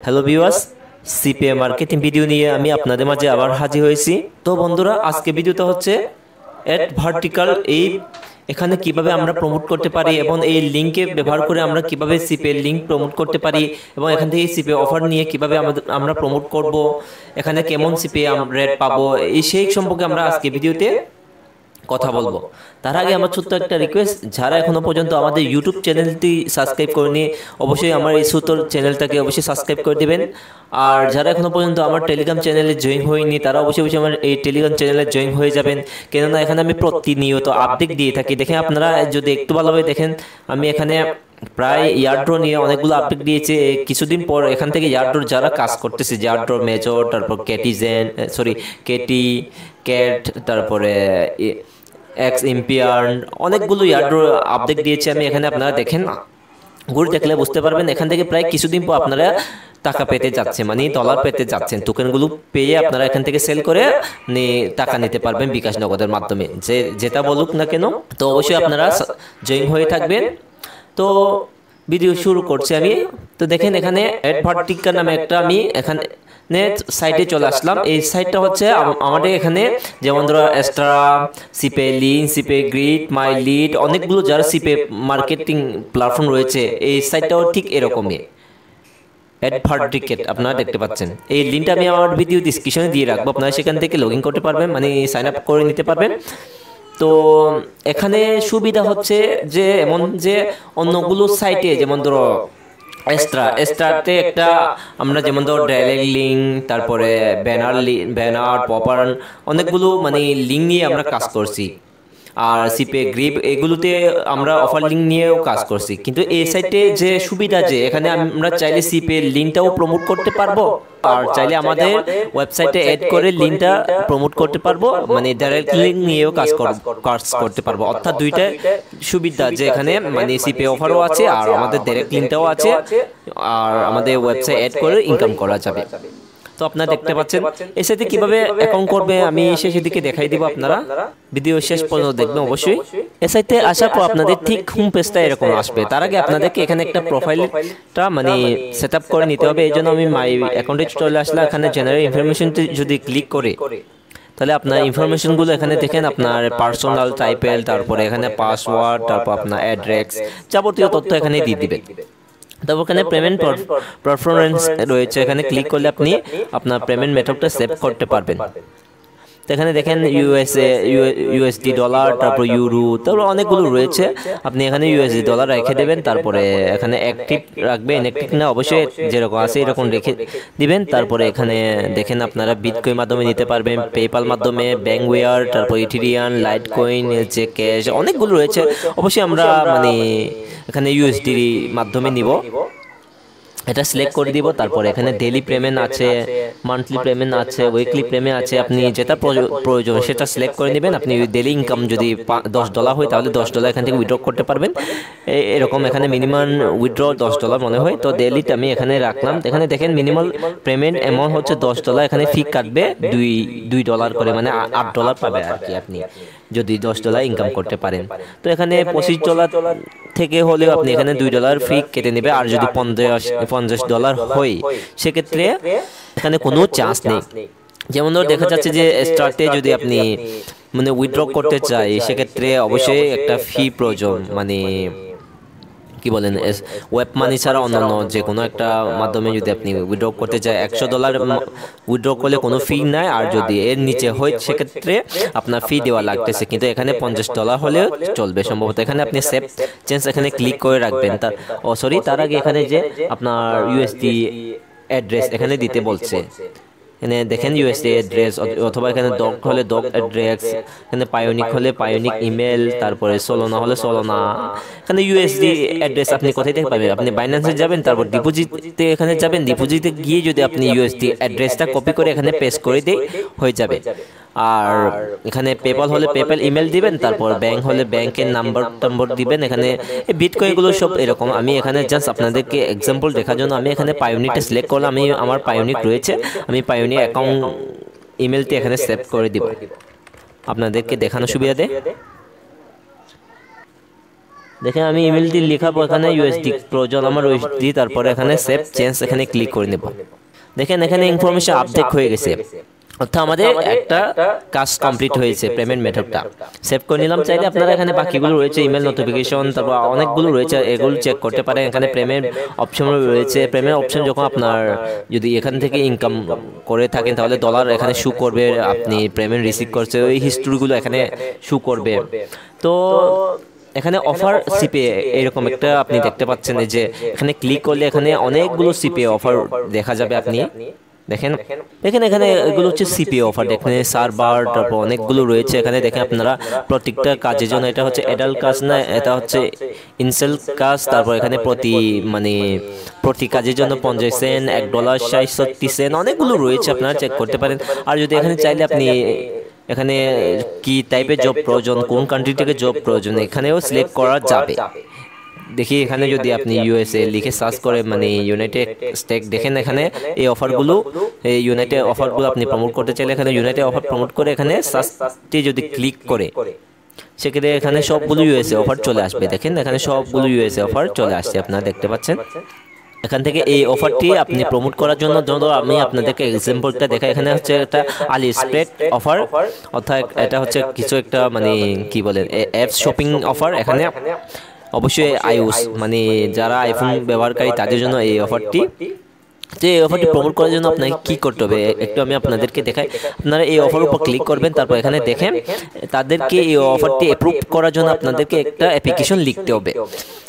Hello viewers, CPA marketing video নিয়ে আমি আপনাদের মাঝে আবার হাজির হয়েছি। তো বন্ধুরা, আজকে ভিডিওটা হচ্ছে এড ভার্টিকাল। এখানে কিভাবে আমরা প্রমোট করতে পারি এবং এই লিঙ্কে ব্যবহার করে আমরা কিভাবে সিপিএ লিঙ্ক প্রমোট করতে পারি এবং এখান থেকে সিপিএ অফার নিয়ে কিভাবে আমরা প্রমোট করব, এখানে কেমন সিপিএ রেট পাবো, সেই সম্পর্কে আমরা আজকে ভিডিওতে কথা বলবো। তার আগে আমার ছোট্ট একটা রিকোয়েস্ট, যারা এখনো পর্যন্ত আমাদের ইউটিউব চ্যানেলটি সাবস্ক্রাইব করেনি, অবশ্যই আমার এই ছোট্ট চ্যানেলটাকে অবশ্যই সাবস্ক্রাইব করে দেবেন। আর যারা এখনো পর্যন্ত আমার টেলিগ্রাম চ্যানেলে জয়েন হয়নি, তারা অবশ্যই অবশ্যই আমার এই টেলিগ্রাম চ্যানেলে জয়েন হয়ে যাবেন, কেননা এখানে আমি প্রতিনিয়ত আপডেট দিয়ে থাকি। দেখেন, আপনারা যদি একটু ভালোভাবে দেখেন, আমি এখানে প্রায় ইয়ারড্র নিয়ে অনেকগুলো আপডেট দিয়েছে। কিছুদিন পর এখান থেকে ইয়ারড্র যারা কাজ করতেছে, ইয়ারড্র মেজর, তারপর কেটি ক্যাট, তারপরে এক্স ইম্পিয়ার, অনেকগুলো ইয়ারড্র আপডেট দিয়েছে আমি এখানে। আপনারা দেখেন, ঘুরে দেখলে বুঝতে পারবেন এখান থেকে প্রায় কিছুদিন পর আপনারা টাকা পেতে যাচ্ছে, মানে ডলার পেতে যাচ্ছেন। টোকেনগুলো পেয়ে আপনারা এখান থেকে সেল করে টাকা নিতে পারবেন বিকাশ নগদের মাধ্যমে, যেটা বলুক না কেন। তো অবশ্যই আপনারা জয়েন হয়ে থাকবেন। তো ভিডিও শুরু করছি আমি। তো দেখেন, এখানে অ্যাডভার্টিকা নামে একটা আমি এখানে সাইটে চলে আসলাম। এই সাইটটা হচ্ছে আমাদের এখানে, যেমন ধরো এক্সট্রা, সিপে লিন, সিপে গ্রিড, মাই লিড, অনেকগুলো যারা সিপে মার্কেটিং প্ল্যাটফর্ম রয়েছে, এই সাইটটাও ঠিক এরকমই অ্যাডভার্টিকেট আপনারা দেখতে পাচ্ছেন। এই লিঙ্কটা আমি আমার ভিডিও ডিসক্রিপশনে দিয়ে রাখবো, আপনারা সেখান থেকে লগ ইন করতে পারবেন, মানে সাইন আপ করে নিতে পারবেন। তো এখানে সুবিধা হচ্ছে যে এমন যে অন্যগুলো সাইটে, যেমন ধরো এক্সট্রাতে একটা আমরা যেমন ধরো ডাইরেক্ট লিঙ্ক, তারপরে ব্যানার পপার, অনেকগুলো মানে লিঙ্ক নিয়ে আমরা কাজ করছি। আর সিপে গ্রিপ, এগুলোতে আমরা অফার লিঙ্ক নিয়েও কাজ করছি। কিন্তু এই সাইটে যে সুবিধা, যে এখানে আমরা চাইলে সিপে লিঙ্কটাও প্রমোট করতে পারবো, আর চাইলে আমাদের ওয়েবসাইটে অ্যাড করে লিঙ্কটা প্রমোট করতে পারবো, মানে ডাইরেক্ট লিঙ্ক নিয়েও কাজ করতে পারবো। অর্থাৎ দুইটা সুবিধা, যে এখানে মানে সিপে অফারও আছে আর আমাদের ডাইরেক্ট লিঙ্কটাও আছে, আর আমাদের ওয়েবসাইট অ্যাড করে ইনকাম করা যাবে। তো আপনারা দেখতে পাচ্ছেন এর সাথে কিভাবে অ্যাকাউন্ট করবে, আমি শেষের দিকে দেখাই দিব। আপনারা ভিডিও শেষ পর্যন্ত দেখবেন অবশ্যই। এর সাথে আসার পর আপনাদের ঠিক হোম পেজটা এরকম আসবে। তার আগে আপনাদেরকে এখানে একটা প্রোফাইলটা মানে সেট আপ করে নিতে হবে। এই জন্য আমি মাই অ্যাকাউন্টে চলে আসলাম। এখানে জেনারেল ইনফরমেশনটি যদি ক্লিক করে, তাহলে আপনার ইনফরমেশনগুলো এখানে দেখেন, আপনার পার্সোনাল টাইপেল, তারপরে এখানে পাসওয়ার্ড, তারপর আপনার অ্যাড্রেস, যাবতীয় তথ্য এখানে দিয়ে দিবেন। তারপর এখানে পেমেন্ট পারফরমেন্স রয়েছে, এখানে ক্লিক করলে আপনি আপনার পেমেন্ট মেথডটা সেভ করতে পারবেন। তো এখানে দেখেন ইউএসডি ডলার, তারপর ইউরো, তারপর অনেকগুলো রয়েছে। আপনি এখানে ইউএসডি ডলার রেখে দেবেন, তারপরে এখানে অ্যাক্টিভ রাখবেন, ইনঅ্যাক্টিভ না অবশ্যই যেরকম আছে এরকম রেখে দিবেন। তারপরে এখানে দেখেন আপনারা বিটকয়েন মাধ্যমে নিতে পারবেন, পেপাল মাধ্যমে, ব্যাংকওয়্যার, তারপর ইথেরিয়াম, লাইটকয়েন, যে ক্যাশ, অনেকগুলো রয়েছে। অবশ্যই আমরা মানে এখানে ইউএসডি মাধ্যমে নিব, এটা সিলেক্ট করে দিব। তারপরে এখানে ডেইলি পেমেন্ট আছে, মান্থলি পেমেন্ট আছে, উইকলি পেমেন্ট আছে। আপনি যেটা প্রয়োজন সেটা সিলেক্ট করে নেবেন। আপনি ডেইলি ইনকাম যদি $10 হয়, তাহলে $10 এখান থেকে উইথড্র করতে পারবেন। এরকম এখানে মিনিমাম উইথড্র $10 মনে হয়। তো ডেইলিটা আমি এখানে রাখলাম। এখানে দেখেন মিনিমাম পেমেন্ট অ্যামাউন্ট হচ্ছে $10। এখানে ফি কাটবে $2 করে, মানে $8 পাবে আর কি, আপনি যদি $10 ইনকাম করতে পারেন। তো এখানে $25 থেকে হলেও আপনি এখানে $2 ফি কেটে নেবে। আর যদি $50 হয়, সেক্ষেত্রে এখানে কোনো চার্জ নেই। যেমন ধর দেখা যাচ্ছে যে স্টার্টে যদি আপনি মানে উইথড্র করতে চাই, সেক্ষেত্রে অবশ্যই একটা ফি প্রয়োজন, মানে কি বলেন, ওয়েব মানি ছাড়া অন্যান্য যে কোনো একটা মাধ্যমে যদি আপনি উইথড্র করতে চাই, $100 উইথড্র করলে কোনো ফি নাই। আর যদি এর নিচে হয়, সেক্ষেত্রে আপনার ফি দেওয়া লাগতেছে। কিন্তু এখানে $50 হলেও চলবে সম্ভবত। এখানে আপনি সেভ চেঞ্জ এখানে ক্লিক করে রাখবেন। তার আগে এখানে যে আপনার ইউএসডি অ্যাড্রেস এখানে দিতে বলছে। এখানে দেখেন ইউএসডি অ্যাড্রেস, অথবা এখানে ডগ হলে ডগ অ্যাড্রেস, এখানে পায়োনিক হলে পায়োনিক ইমেল, তারপরে সোলোনা হলে সোলোনা। এখানে ইউএসডি অ্যাড্রেস আপনি কোথায় থেকে পাবেন? আপনি বাইন্যান্সে যাবেন, তারপর ডিপোজিটে এখানে যাবেন। ডিপোজিটে গিয়ে যদি আপনি ইউএসডি অ্যাড্রেসটা কপি করে এখানে পেস্ট করে দিয়ে হয়ে যাবে। আর এখানে পেপাল হলে পেপাল ইমেল দিবেন, তারপর ব্যাংক হলে ব্যাংকের নাম্বার দিবেন। এখানে বিটকয়েনগুলো সব এরকম। আমি এখানে জাস্ট আপনাদেরকে এক্সাম্পল দেখার জন্য আমি এখানে পায়োনিকটা সিলেক্ট করলাম। আমার পায়োনিক রয়েছে, আমি পায়োনিক অ্যাকাউন্ট ইমেলটি এখানে সেভ করে দিব, আপনাদেরকে দেখানোর সুবিধা দেয়। দেখেন আমি ইমেলটি লেখাবো এখানে ইউএসডি প্রয়োজন আমার ইউএসডি, তারপরে এখানে সেভ চেঞ্জ এখানে ক্লিক করে নেব। দেখেন এখানে ইনফরমেশন আপডেট হয়ে গেছে, অর্থাৎ আমাদের একটা কাজ কমপ্লিট হয়েছে, পেমেন্ট মেথডটা সেভ করে নিলাম। চাইলে আপনারা এখানে বাকিগুলো রয়েছে ইমেল নোটিফিকেশন, তারপর অনেকগুলো রয়েছে, এগুলো চেক করতে পারেন। এখানে পেমেন্ট অপশন রয়েছে, পেমেন্ট অপশন যখন আপনার যদি এখান থেকে ইনকাম করে থাকেন তাহলে ডলার এখানে শু করবে, আপনি পেমেন্ট রিসিভ করছে ওই হিস্ট্রিগুলো এখানে শু করবে। তো এখানে অফার সিপিএ এরকম একটা আপনি দেখতে পাচ্ছেন যে এখানে ক্লিক করলে এখানে অনেকগুলো সিপিএ অফার দেখা যাবে। আপনি দেখেন এখানে এগুলো হচ্ছে সিপিএ অফার, দেখেন সার্ভার, তারপর অনেকগুলো রয়েছে এখানে। দেখেন আপনারা প্রত্যেকটা কাজের জন্য, এটা হচ্ছে অ্যাডাল্ট কাজ না, এটা হচ্ছে ইনসেল কাজ। তারপর এখানে প্রতি কাজের জন্য 50 সেন্ট, $1, 60 সেন্ট, অনেকগুলো রয়েছে, আপনারা চেক করতে পারেন। আর যদি এখানে চাইলে আপনি এখানে কি টাইপের জব প্রয়োজন, কোন কান্ট্রি থেকে জব প্রয়োজন এখানেও সিলেক্ট করা যাবে। দেখি এখানে যদি আপনি ইউএসএ লিখে সার্চ করে ইউনাইটেড স্টেট, দেখেন এখানে এই অফারগুলো, এই ইউনাইটেড অফারগুলো আপনি প্রমোট করতে চাইলে এখানে ইউনাইটেড অফার প্রমোট করে এখানে সার্চটি যদি ক্লিক করে সেক্ষেত্রে এখানে সবগুলো ইউএসএ অফার চলে আসবে। দেখেন এখানে সবগুলো ইউএসএ অফার চলে আসছে, আপনারা দেখতে পাচ্ছেন। এখান থেকে এই অফারটি আপনি প্রমোট করার জন্য আমি আপনাদেরকে এক্সাম্পলটা দেখাই। এখানে হচ্ছে একটা আলি স্প্রেড অফার, অর্থাৎ এটা হচ্ছে কিছু একটা কি বলেন অ্যাপস শপিং অফার। এখানে অবশ্যই আইওএস যারা আইফোন ব্যবহারকারী তাদের জন্য এই অফারটি। তো এই অফারটি প্রমোট করার জন্য আপনাকে কী করতে হবে একটু আমি আপনাদেরকে দেখাই। আপনারা এই অফার উপর ক্লিক করবেন, তারপর এখানে দেখেন তাদেরকে এই অফারটি অ্যাপ্রুভ করার জন্য আপনাদেরকে একটা অ্যাপ্লিকেশন লিখতে হবে।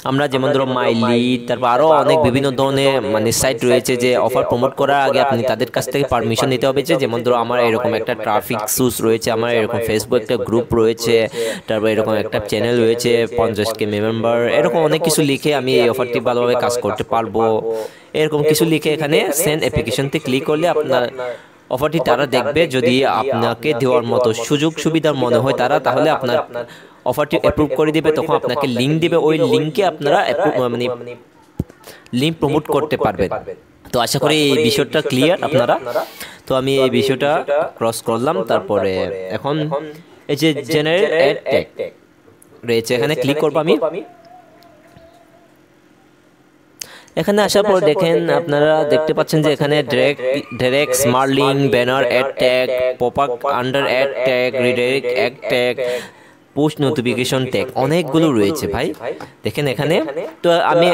আমরা যেমন ধরো মাই লিড, তারপর আরও অনেক বিভিন্ন ধরনের সাইট রয়েছে যে অফার প্রমোট করার আগে আপনি তাদের কাছ থেকে পারমিশন নিতে হবে। যেমন ধরো আমার এরকম একটা ট্রাফিক সুস রয়েছে, আমার এরকম ফেসবুক একটা গ্রুপ রয়েছে, তারপর এরকম একটা চ্যানেল রয়েছে, 50K মেম্বার, এরকম অনেক কিছু লিখে আমি এই অফারটি ভালোভাবে কাজ করতে পারবো, এরকম কিছু লিখে এখানে সেন্ড অ্যাপ্লিকেশনতে ক্লিক করলে আপনার অফারটি তারা দেখবে। যদি আপনাকে দেওয়ার মতো সুযোগ সুবিধার মনে হয় তাহলে আপনার অফারটি অ্যাপ্রুভ করে দিবে, তখন আপনাকে লিঙ্ক দিবে, ওই লিঙ্কে আপনারা লিঙ্ক প্রমোট করতে পারবেন। তো আশা করি এই বিষয়টা ক্লিয়ার আপনারা। তো আমি এই বিষয়টা ক্রস করলাম, তারপরে এখন এই যে জেনারেল অ্যাড ট্যাগ রয়েছে এখানে ক্লিক করব আমি। এখানে আসার পর দেখেন আপনারা দেখতে পাচ্ছেন যে এখানে direct smart link, banner ad tag, pop up under ad tag, redirect ad tag, post notification tag, অনেকগুলো রয়েছে ভাই। দেখেন এখানে তো আমি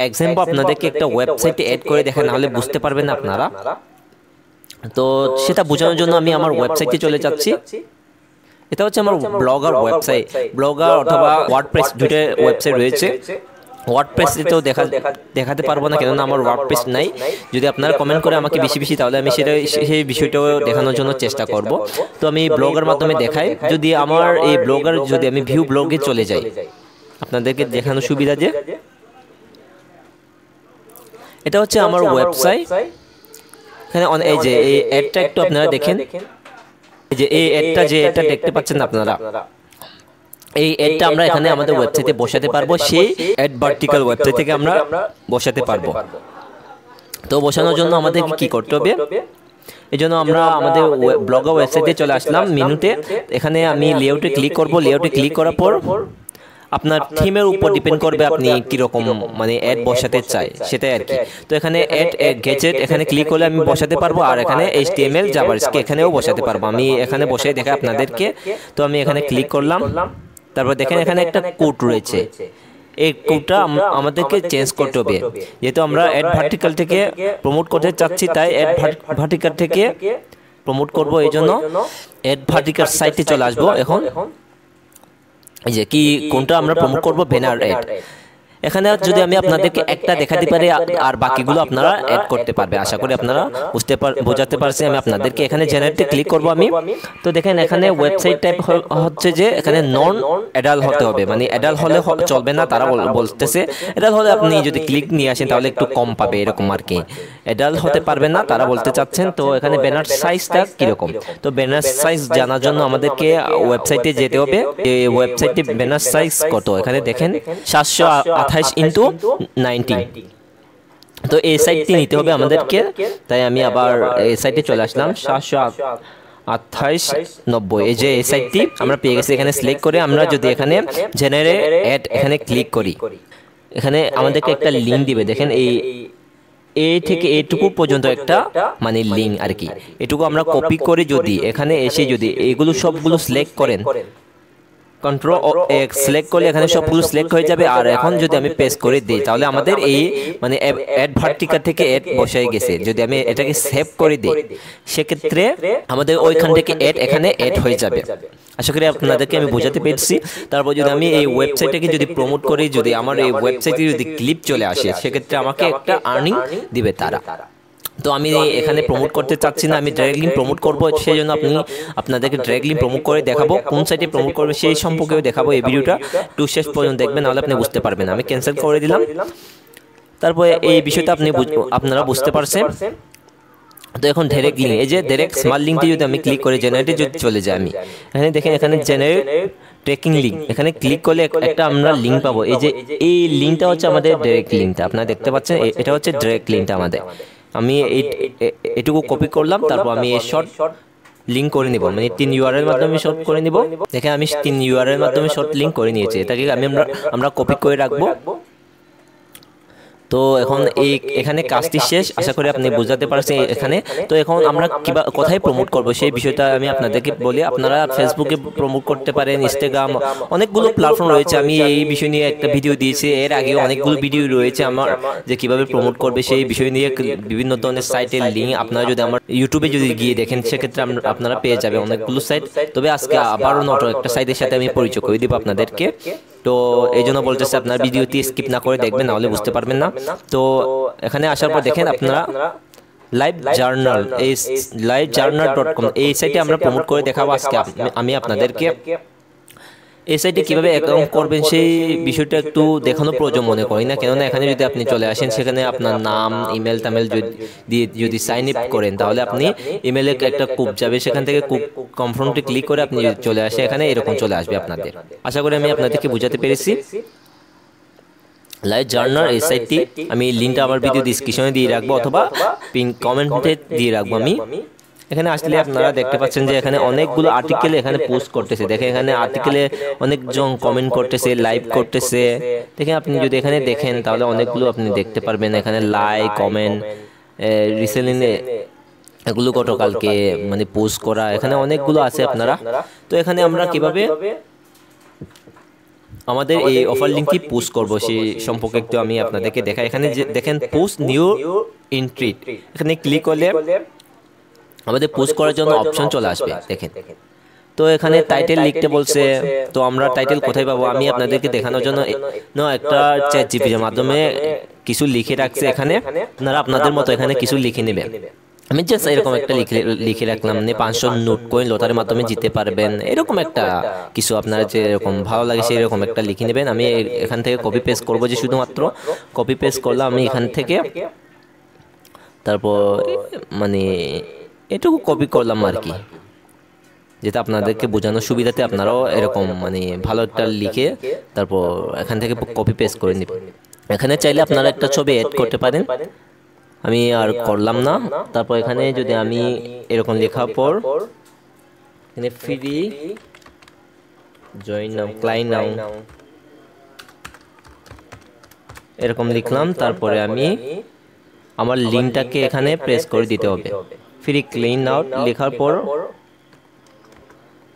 এক্সাম্পল আপনাদেরকে একটা ওয়েবসাইটে অ্যাড করে দেখেন, নাহলে বুঝতে পারবেন না আপনারা। তো সেটা বোঝানোর জন্য আমি আমার ওয়েবসাইটে চলে যাচ্ছি। এটা হচ্ছে আমার ব্লগার ওয়েবসাইট, ব্লগার অথবা ওয়ার্ডপ্রেস দুটো ওয়েবসাইট রয়েছে। ওয়ার্ডপ্রেসেও দেখাতে পারবো না, কেননা আমার ওয়ার্ডপ্রেস নাই। যদি আপনারা কমেন্ট করে আমাকে বেশি তাহলে আমি সেই বিষয়টাও দেখানোর জন্য চেষ্টা করব। তো আমি ব্লগের মাধ্যমে দেখাই। যদি আমার এই ব্লগার যদি আমি ভিউ ব্লগে চলে যাই, আপনাদেরকে দেখানোর সুবিধা যে এটা হচ্ছে আমার ওয়েবসাইট। এখানে এই যে এই অ্যাডটা একটু আপনারা দেখেন, এই যে এই অ্যাডটা যে এটা দেখতে পাচ্ছেন আপনারা, এই অ্যাডটা আমরা এখানে আমাদের ওয়েবসাইটে বসাতে পারবো। সেই অ্যাড ভার্টিক্যাল ওয়েবসাইট থেকে আমরা বসাতে পারবো। তো বসানোর জন্য আমাদেরকে কি করতে হবে, এই জন্য আমরা আমাদের ব্লগার ওয়েবসাইটে চলে আসলাম। মেনুতে এখানে আমি লেআউটে ক্লিক করব। লেআউটে ক্লিক করার পর আপনার থিমের উপর ডিপেন্ড করবে আপনি কীরকম অ্যাড বসাতে চাই সেটাই আর কি। তো এখানে অ্যাড গেজেট এখানে ক্লিক করলে আমি বসাতে পারবো, আর এখানে HTML জাভাস্ক্রিপ্ট এখানেও বসাতে পারবো। আমি এখানে বসে দেখাই আপনাদেরকে। তো আমি এখানে ক্লিক করলাম, তারপর দেখেন এখানে একটা কোড রয়েছে, এই কোডটা আমাদেরকে চেঞ্জ করতে হবে। যেহেতু আমরা অ্যাড ভার্টিক্যাল থেকে প্রমোট করতে চাচ্ছি, তাই অ্যাড ভার্টিক্যাল থেকে প্রমোট করব। এই জন্য অ্যাড ভার্টিক্যাল সাইটে চলে আসবো। এখন এই যে কি কোনটা আমরা প্রমোট করব, ব্যানার অ্যাড। এখানে যদি আমি আপনাদেরকে একটা দেখাতে পারি আর বাকিগুলো আপনারা অ্যাড করতে পারবে। আশা করি আপনারা বোঝাতে পারছি আমি আপনাদেরকে। এখানে জেনারেটে ক্লিক করব আমি। তো দেখেন এখানে ওয়েবসাইট টাইপ হচ্ছে যে এখানে নন অ্যাডাল্ট হতে হবে, অ্যাডাল্ট হলে চলবে না তারা বলতেছে। অ্যাডাল্ট হলে আপনি যদি ক্লিক নিয়ে আসেন তাহলে একটু কম পাবে এরকম আর কি। অ্যাডাল্ট হতে পারবে না তারা বলতে চাচ্ছেন। তো এখানে ব্যানার সাইজটা কীরকম, তো ব্যানার সাইজ জানার জন্য আমাদেরকে ওয়েবসাইটে যেতে হবে। এই ওয়েবসাইটে ব্যানার সাইজ কত এখানে দেখেন 728x19। তো এই সাইটটি নিতে হবে আমাদেরকে, তাই আমি আবার এই সাইটে চলে আসলাম। 2890 এই যে এই সাইটটি আমরা পেয়ে গেছি। এখানে সিলেক্ট করে আমরা যদি এখানে জেনারেট অ্যাড এখানে ক্লিক করি, এখানে আমাদেরকে একটা লিঙ্ক দিবে। দেখেন এই থেকে এটুকু পর্যন্ত একটা মানে লিঙ্ক আর কি, এটুকু আমরা কপি করে যদি এখানে এসে যদি এগুলো সবগুলো সিলেক্ট করেন, কন্ট্রোল এক্স সিলেক্ট করলে এখানে সবগুলো সিলেক্ট হয়ে যাবে। আর এখন যদি আমি পেস্ট করে দিই তাহলে আমাদের এই মানে অ্যাড ভার্টিকাল থেকে অ্যাড বসাই গেছে। যদি আমি এটাকে সেভ করে দিই সেক্ষেত্রে আমাদের ওইখান থেকে অ্যাড এখানে অ্যাড হয়ে যাবে। আশা করি আপনাদেরকে আমি বোঝাতে পেরেছি। তারপর যদি আমি এই ওয়েবসাইটটাকে যদি প্রমোট করি, যদি আমার এই ওয়েবসাইটে যদি ক্লিপ চলে আসে সেক্ষেত্রে আমাকে একটা আর্নিং দিবে তারা। তো আমি এখানে প্রমোট করতে চাচ্ছি না, আমি ডাইরেক্টলি প্রমোট করব। সেই জন্য আপনাদেরকে ডাইরেক্টলি প্রমোট করে দেখাবো, কোন সাইটে প্রমোট করবে সেই সম্পর্কেও দেখাবো। এই ভিডিওটা একটু শেষ পর্যন্ত দেখবেন, নাহলে আপনি বুঝতে পারবেন। আমি ক্যান্সেল করে দিলাম। তারপরে এই বিষয়টা আপনারা বুঝতে পারছেন। তো এখন ডাইরেক্ট লিঙ্ক, এই যে ডাইরেক্ট স্মার্ট লিঙ্কটি যদি আমি ক্লিক করে জেনারেটে যদি চলে যাই, আমি এখানে দেখেন এখানে জেনারেট ট্রেকিং লিঙ্ক, এখানে ক্লিক করলে একটা আমরা লিঙ্ক পাবো। এই যে এই লিঙ্কটা হচ্ছে আমাদের ডাইরেক্ট লিঙ্কটা, আপনারা দেখতে পাচ্ছেন এটা হচ্ছে ডাইরেক্ট লিঙ্কটা আমাদের। আমি এটুকু কপি করলাম, তারপর আমি এই শর্ট লিঙ্ক করে নিব, মানে 3 ইউআরএল মাধ্যমে শর্ট করে নিব। দেখেন আমি 3 ইউআরএল মাধ্যমে শর্ট লিঙ্ক করে নিয়েছি। এটাকে আমরা কপি করে রাখবো। তো এখন এখানে কাজটি শেষ, আশা করি আপনি বুঝাতে পারছেন এখানে। তো এখন আমরা কোথায় প্রমোট করব সেই বিষয়টা আমি আপনাদেরকে বলি। আপনারা ফেসবুকে প্রমোট করতে পারেন, ইনস্টাগ্রাম, অনেকগুলো প্ল্যাটফর্ম রয়েছে। আমি এই বিষয় নিয়ে একটা ভিডিও দিয়েছি, এর আগেও অনেকগুলো ভিডিও রয়েছে আমার, যে কিভাবে প্রমোট করবে সেই বিষয় নিয়ে বিভিন্ন ধরনের সাইটের লিঙ্ক আপনারা যদি আমার ইউটিউবে যদি গিয়ে দেখেন সেক্ষেত্রে আপনারা পেয়ে যাবেন অনেকগুলো সাইট। তবে আজকে আবারও নতুন একটা সাইটের সাথে আমি পরিচয় করে দিব আপনাদেরকে। তো এই জন্য বলতেছে আপনার ভিডিওটি স্কিপ না করে দেখবেন, নাহলে বুঝতে পারবেন না। তো এখানে আসার পর দেখেন আপনারা লাইভ জার্নাল, এই livejournal.com এই সাইটে আমরা প্রমোট করে দেখাবো আজকে আমি আপনাদেরকে। এই সাইটে কীভাবে অ্যাকাউন্ট করবেন সেই বিষয়টা একটু দেখানো প্রয়োজন মনে করি না, কেননা এখানে যদি আপনি চলে আসেন সেখানে আপনার নাম, ইমেল টামেল যদি সাইন আপ করেন তাহলে আপনি ইমেলে একটা কুপ যাবে, সেখান থেকে কুপ কনফার্মটি ক্লিক করে আপনি যদি চলে আসে এখানে এরকম চলে আসবে আপনাদের। আশা করি আমি আপনাদেরকে বোঝাতে পেরেছি। লাইভ জার্নাল এই সাইটটি আমি লিঙ্কটা আমার ভিডিও ডিসক্রিপশনে দিয়ে রাখবো অথবা পিন কমেন্টে দিয়ে রাখবো আমি। এখানে আসলে আপনারা দেখতে পাচ্ছেন যে এখানে অনেকগুলো আর্টিকেল এখানে পোস্ট করতেছে। দেখেন এখানে আর্টিকেলে অনেকজন কমেন্ট করতেছে, লাইভ করতেছে। দেখেন আপনি যদি এখানে দেখেন তাহলে অনেকগুলো আপনি দেখতে পারবেন। এখানে লাইক, কমেন্ট, রিসেন্টলি এগুলো গতকালকে মানে পোস্ট করা, এখানে অনেকগুলো আছে আপনারা। তো এখানে আমরা কিভাবে আমাদের এই অফার লিঙ্কটি পোস্ট করব সেই সম্পর্কে একটু আমি আপনাদেরকে দেখাই। এখানে দেখেন পোস্ট নিউ ইন্ট্রিট, এখানে ক্লিক করলে আমাদের পোস্ট করার জন্য অপশন চলে আসবে। দেখেন তো এখানে টাইটেল লিখতে বলছে, তো আমরা টাইটেল কোথায় পাবো আমি আপনাদেরকে দেখানোর জন্য একটা চ্যাট জিপিটির মাধ্যমে কিছু লিখে রাখছে। এখানে আপনারা আপনাদের মতো এখানে কিছু লিখে নেবেন। আমি জাস্ট এরকম একটা লিখে রাখলাম, 500 নোট কয়েন লটারির মাধ্যমে জিততে পারবেন, এরকম একটা কিছু আপনার যে এরকম ভালো লাগে সেই রকম একটা লিখে নেবেন। আমি এখান থেকে কপি পেস্ট করবো, যে শুধুমাত্র কপি পেস্ট করলাম আমি এখান থেকে। তারপর মানে এটুকু কপি করলাম আর কি, যেটা আপনাদেরকে বোঝানোর সুবিধাতে আপনারাও এরকম মানে ভালো একটা লিখে তারপর এখান থেকে কপি পেস্ট করে নেবেন। এখানে চাইলে আপনারা একটা ছবি অ্যাড করতে পারেন, আমি আর করলাম না। তারপর এখানে যদি আমি এরকম লেখার পর এখানে ফ্রি জয়েন নাও, ক্লায়েন্ট নাও এরকম লিখলাম। তারপরে আমি আমার লিঙ্কটাকে এখানে প্রেস করে দিতে হবে। ফ্রি ক্লিন আউট লেখার পর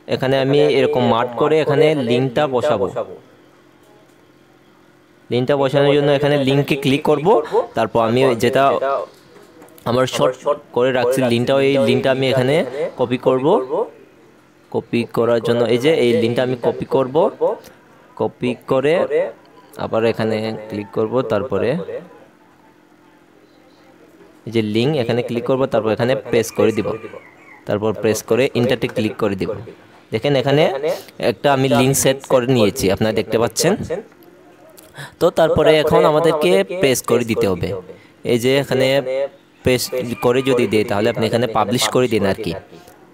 এখানে আমি এরকম মার্ক করে এখানে লিঙ্কটা বসাবো। লিঙ্কটা বসানোর জন্য এখানে লিঙ্কে ক্লিক করব। তারপর আমি যেটা আমার শর্ট করে রাখছি লিঙ্কটা, এই লিঙ্কটা আমি এখানে কপি করব। কপি করার জন্য এই যে এই লিঙ্কটা আমি কপি করব, কপি করে আবার এখানে ক্লিক করব। তারপরে এই যে লিঙ্ক এখানে ক্লিক করব, তারপর এখানে প্রেস করে দিব। তারপর প্রেস করে ইন্টারতে ক্লিক করে দিব। দেখেন এখানে একটা আমি লিঙ্ক সেট করে নিয়েছি, আপনারা দেখতে পাচ্ছেন। তো তারপরে এখন আমাদেরকে প্রেস করে দিতে হবে। এই যে এখানে প্রেস করে যদি দেই তাহলে আপনি এখানে পাবলিশ করে দিন আর কি।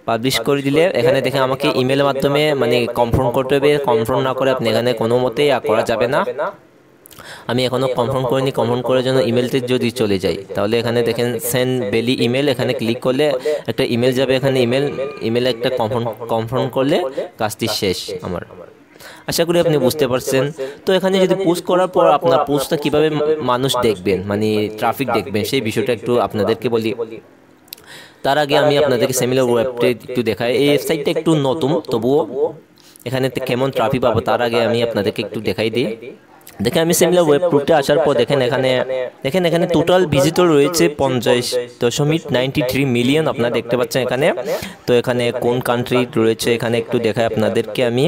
পাবলিশ করে দিলে এখানে দেখেন আমাকে ইমেলের মাধ্যমে মানে কনফার্ম করতে হবে। কনফার্ম না করে আপনি এখানে কোনো মতেই করা যাবে না। আমি এখনো কনফার্ম করিনি, কনফার্ম করার জন্য ইমেলতে যদি চলে যাই তাহলে এখানে দেখেন সেন্ড বেলি ইমেল, এখানে ক্লিক করলে একটা ইমেল যাবে, এখানে ইমেলে একটা কনফার্ম করলে কাজটি শেষ আমার। আশা করি আপনি বুঝতে পারছেন। তো এখানে যদি পোস্ট করার পর আপনার পোস্টটা কিভাবে মানুষ দেখবেন, মানে ট্রাফিক দেখবেন, সেই বিষয়টা একটু আপনাদেরকে বলি। তার আগে আমি আপনাদেরকে সিমিলার ওয়েবটা একটু দেখাই। এই ওয়েবসাইটটা একটু নতুন, তবুও এখানে কেমন ট্রাফিক পাবো তার আগে আমি আপনাদেরকে একটু দেখাই দিই। দেখেন আমি সিমিলার ওয়েব প্রুফটা আসার পর দেখেন এখানে টোটাল ভিজিটর রয়েছে 50.93 মিলিয়ন আপনারা দেখতে পাচ্ছেন এখানে। তো এখানে কোন কান্ট্রি রয়েছে এখানে একটু দেখাই আপনাদেরকে আমি।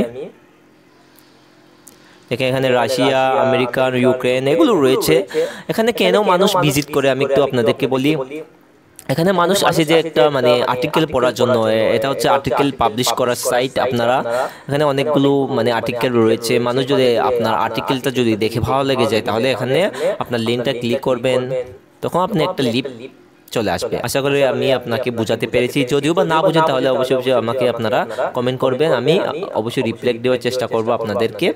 দেখেন এখানে রাশিয়া, আমেরিকা, ইউক্রেন এগুলো রয়েছে। এখানে কেন মানুষ ভিজিট করে আমি একটু আপনাদেরকে বলি। এখানে মানুষ আসে যে একটা মানে আর্টিকেল পড়ার জন্য, এটা হচ্ছে আর্টিকেল পাবলিশ করার সাইট। আপনারা এখানে অনেকগুলো মানে আর্টিকেল রয়েছে। মানুষ যদি আপনার আর্টিকেলটা যদি দেখে ভালো লেগে যায় তাহলে এখানে আপনার লিঙ্কটা ক্লিক করবেন, তখন আপনি একটা লিপ চলে আসবে। আশা করি আমি আপনাকে বোঝাতে পেরেছি। যদিও বা না বুঝেন তাহলে অবশ্যই আমাকে আপনারা কমেন্ট করবেন, আমি অবশ্যই রিপ্লাই দেওয়ার চেষ্টা করব আপনাদেরকে।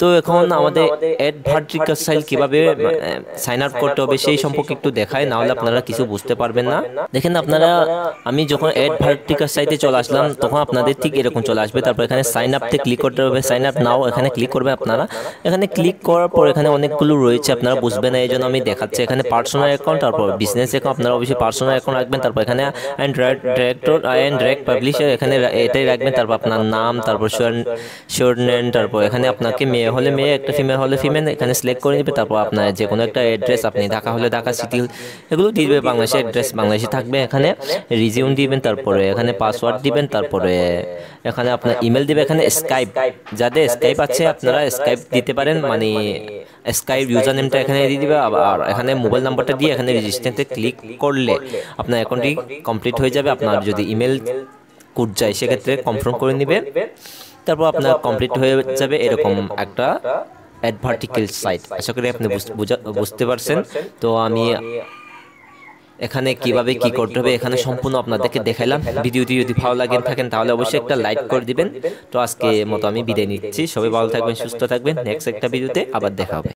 তো এখন আমাদের অ্যাড ভার্টিক্যাল সাইট কিভাবে সাইন আপ করতে হবে সেই সম্পর্কে একটু দেখায়, না হলে আপনারা কিছু বুঝতে পারবেন না। দেখেন আপনারা, আমি যখন অ্যাড ভার্টিক্যাল সাইটে চলে আসলাম তখন আপনাদের ঠিক এরকম চলে আসবে। তারপর এখানে সাইন আপতে ক্লিক করতে হবে, সাইন আপ নাও এখানে ক্লিক করবে আপনারা। এখানে ক্লিক করার পর এখানে অনেকগুলো রয়েছে, আপনারা বুঝবেন না এই জন্য আমি দেখাচ্ছি। এখানে পার্সোনাল অ্যাকাউন্ট, তারপর বিজনেস অ্যাকাউন্ট, আপনারা অবশ্যই পার্সোনাল অ্যাকাউন্ট রাখবেন। তারপর এখানে ডাইরেক্ট পাবলিশার এখানে এটাই রাখবেন। তারপর আপনার নাম, তারপর শিওর নেম, তারপর এখানে আপনাকে মেয়ে হলে মেয়ে, একটা ফিমেল হলে ফিমেল এখানে সিলেক্ট করে নেবে। তারপর আপনার যে কোনো একটা অ্যাড্রেস, আপনি ঢাকা হলে ঢাকা সিটি এগুলো দিয়ে দেবে, বাংলাদেশের অ্যাড্রেস বাংলাদেশে থাকবে। এখানে রিজিউম দিবেন, তারপরে এখানে পাসওয়ার্ড দিবেন, তারপরে এখানে আপনার ইমেল দিবে। এখানে স্কাইপ, যাদের স্কাইপ আছে আপনারা স্কাইপ দিতে পারেন, মানে স্কাইপ ইউজার নেমটা এখানে দিয়ে দিবে। আর এখানে মোবাইল নাম্বারটা দিয়ে এখানে রেজিস্ট্রেশনে ক্লিক করলে আপনার অ্যাকাউন্টটি কমপ্লিট হয়ে যাবে। আপনার যদি ইমেল কোড যায় সেক্ষেত্রে কনফার্ম করে নেবে, তারপর আপনার কমপ্লিট হয়ে যাবে এরকম একটা অ্যাড ভার্টিক্যাল সাইট। আশা করি আপনি বুঝতে পারছেন। তো আমি এখানে কিভাবে কি করতে হবে এখানে সম্পূর্ণ আপনাদেরকে দেখাইলাম। ভিডিওটি যদি ভালো লাগে থাকেন তাহলে অবশ্যই একটা লাইক করে দিবেন। তো আজকে মতো আমি বিদায় নিচ্ছি। সবাই ভালো থাকবেন, সুস্থ থাকবেন। নেক্সট একটা ভিডিওতে আবার দেখা হবে।